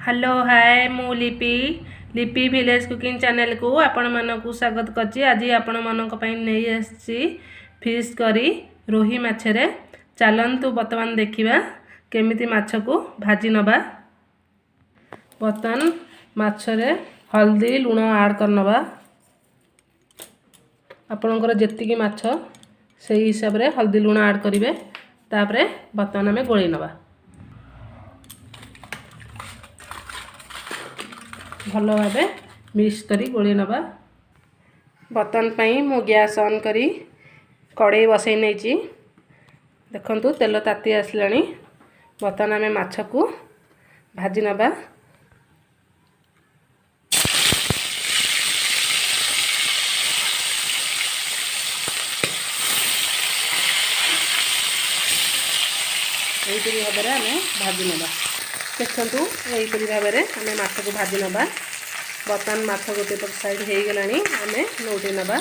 Hello hi मु लिपि लिपि विलेज कुकिंग चैनल को आपण मानकु स्वागत करछि। आज आपण मानक पई नै आछि फिश करी रोही माछरे। चलंतु वर्तमान देखिबा केमिति माछ को भाजी नबा। वर्तमान माछरे हल्दी लूण ऐड करनबा। आपणकर जेतिकी माछ सेही हिसाब रे हल्दी लूण ऐड करिवे। तापरे वर्तमान हमें गोळै नबा। भलो भावे मिक्स करी गोली नबा। बर्तन पई मु गैस ऑन करी कड़ाई बसई नहीं। देखंतु तेल ताती आसलानी। बर्तन आमे माछ को भाजी नबा। एही भाव में आमे भाजी नबा। देखंतु एही भाव में आमे माछ को भाजी नबा। बर्तमान माछ गोटे पट साइड हो गलानी आमे नौटे नबा।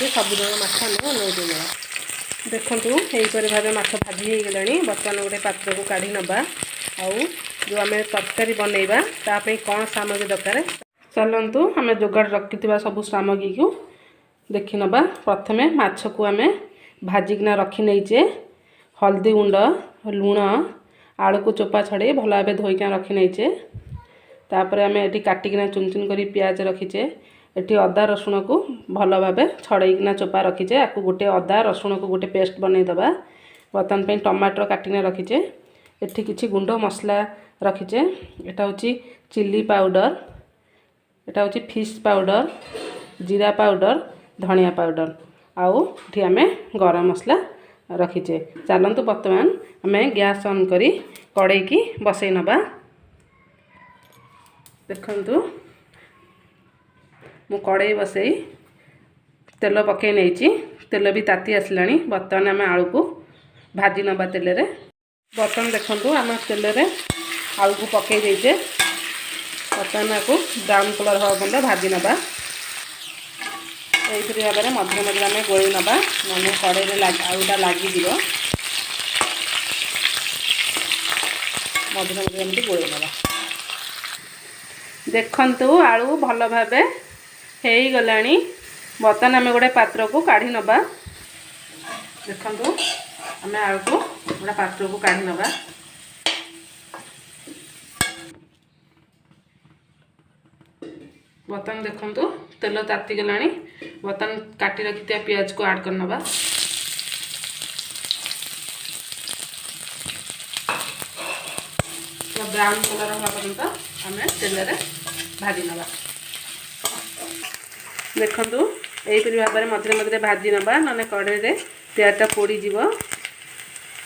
सब जन माछ नौटे नबा। देखंतु एहीपरि भाव माछ भाजी हो गलानी। बर्तमान गोटे पात्र को काढ़ी नबा। आउ जो आमे तरकारी बनैबा तापई कौन सामग्री दरकार चलंतु आमे जोगाड़ रखिथिबा सब सामग्री को देखि नबा। प्रथमे माछ को आमे भाजिकना रखी नैचे। हल्दी गुंड लूण आलू को चोपा छड़े भल भाव धोईका रखी नैचे। तापर आमे एटी काटिकिना चुन चुन करी प्याज रखीचे। एटी अदा रसुण को भल भाव छड़ेकिना चोपा रखीचे। आकु गोटे अदा रसुण को गोटे पेस्ट बनै दबा। वर्तमान पे टमाटर काटिना रखीचे। एठी किछि गुंड मसला रखीचे। एटा होची चिल्ली पाउडर, एटा होची फिश पाउडर, जीरा पाउडर, धनिया पाउडर आउ एठी आमे गरम मसला रखीचे। चलंतु वर्तमान आमे गैस ऑन करी कड़ाई की बसई नबा। देखंतु मु कड़ाई बसई तेल पकई नैची। तेल भी ताती आसलानी। वर्तमान आमे आलू को भाजी नबा तेल रे। बर्तन देखंतु आम तेल रे आलू को पकई देइचे। बर्तमान को ब्राउन कलर हो बंद भाजी नबा। एही भाव में मध्य मध्य आम गोली नबा नने कड़ाई आलूटा लगी जीव। मध्य मध्य एमती गोली नबा। देखंतु आलू भल भाव हो गलानी। बर्तमान आम गोटे पात्र को काढ़ी नबा। देखंतु आम आलू को गोटे पात्र को काढ़ी नबा। बर्तमान देखंतु तेल ताती गलानी। बर्तमान काटी रखिथिया प्याज को ऐड करनबा। ब्राउन कलर होगा पर्यंत आम तेल रे भाजी नबा। देखंतु एहीपरि भाव में मझे मझे भाजी नबा नने कड़ाई रे प्याजटा पोड़ी जीव।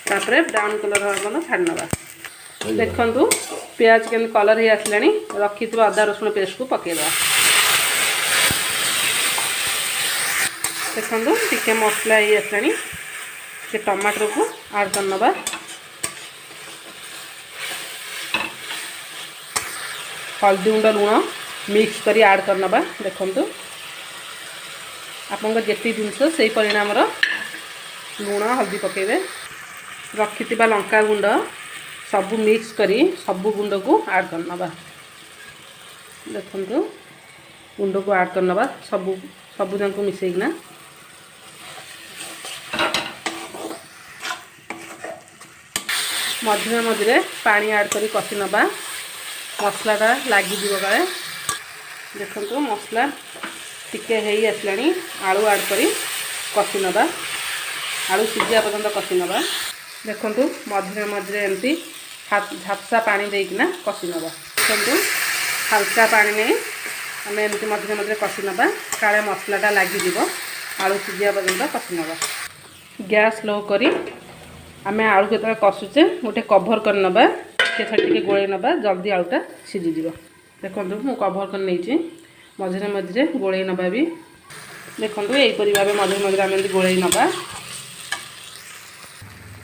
तापरे ब्राउन कलर होगा पर्यंत छाड़ी नबा। देखंतु प्याज के कलर ही आसलानी। रखिथिबा अदा रसुण पेस्ट को पकेइबा। देखंतु टिके मसला ही आसलानी। के टमाटर को ऐड करनबा। हल्दी गुंड लूण मिक्स करी ऐड करनबा। देखंतु आपन जेती जिनस से परिणाम लूण हल्दी पकेइबे। रखिथिबा लंका गुंड सबू मिक्स करी सबू गुंड को ऐड करनबा। देखंतु गुंड को ऐड करनबा सबू जन को मिसेइना। मझे मझे पानी ऐड करी कषि नबा। मसलाटा लगी जीव काले। देखंतु मसला टिके हेई आसलानी। आलू ऐड करी कषि नबा। आलू सिझिया पर्यंत कषि नबा। देखंतु मझे मझे एमती झापसा पानी देकिना कषि नबा। देखंतु हल्का पानी नहीं आम एमती मझे मझे कषि नबा। काले मसलाटा लगी जीव। आलू सिझिया पर्यंत कषि नबा। गैस लो करी आम आलू के कषुचे गोटे कभर कर नबा। टे गोले नबा जल्दी आलूटा सिझी जीव। देखंतु मु कभर कर नैची। मझे मझे गोले नबा भी। देखंतु एहीपरि भाव मझे मझे आम गोले नबा।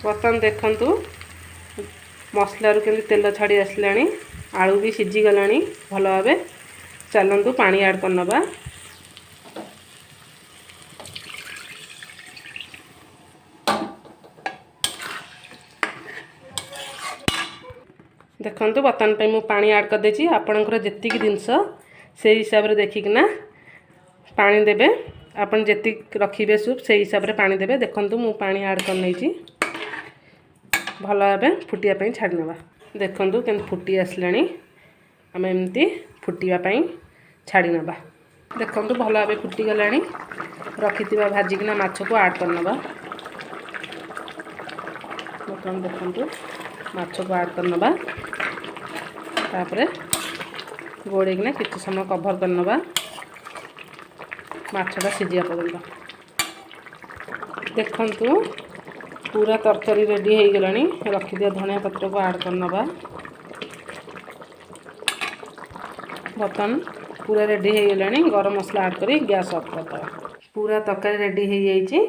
बर्तमान देखंतु मसलारू केमती तेल छाड़ी आसलानी आलू भी सीझी गलानी भल भाव। चलतु पानी ऐड करनबा। देखंतु बर्तन पे मु पानी ऐड कर देछि। आपनकर जेतिक जिंस से हिसाब रे देखिकिना पानी देबे। आपन जेतिक रखिबे सूप से हिसाब रे पानी देबे। देखंतु मु पानी ऐड कर नैछि भल भाबे फुटिया पई छाडी नबा। देखंतु केन फुटी आसलानी आम एमती फुटिया पई छाडी नबा। देखंतु भल भाबे फुटी गलानी रखिथिबा भाजिकिना माछ को ऐड कर नबा। देखंतु माछ को ऐड कर नबा। तापरे गोड़ेकिना किछि समय कभर कर नबा माछटा सिझिया पर्यंत। देखंतु पूरा तरकारी रेडी हो गलानी। रखिदिया धनिया पत्र को ऐड कर नबा। बर्तन पूरा रेडी हो गलानी। गरम मसला ऐड करी गैस ऑफ कर दबा। पूरा तरकारी रेडी हो जाइछि।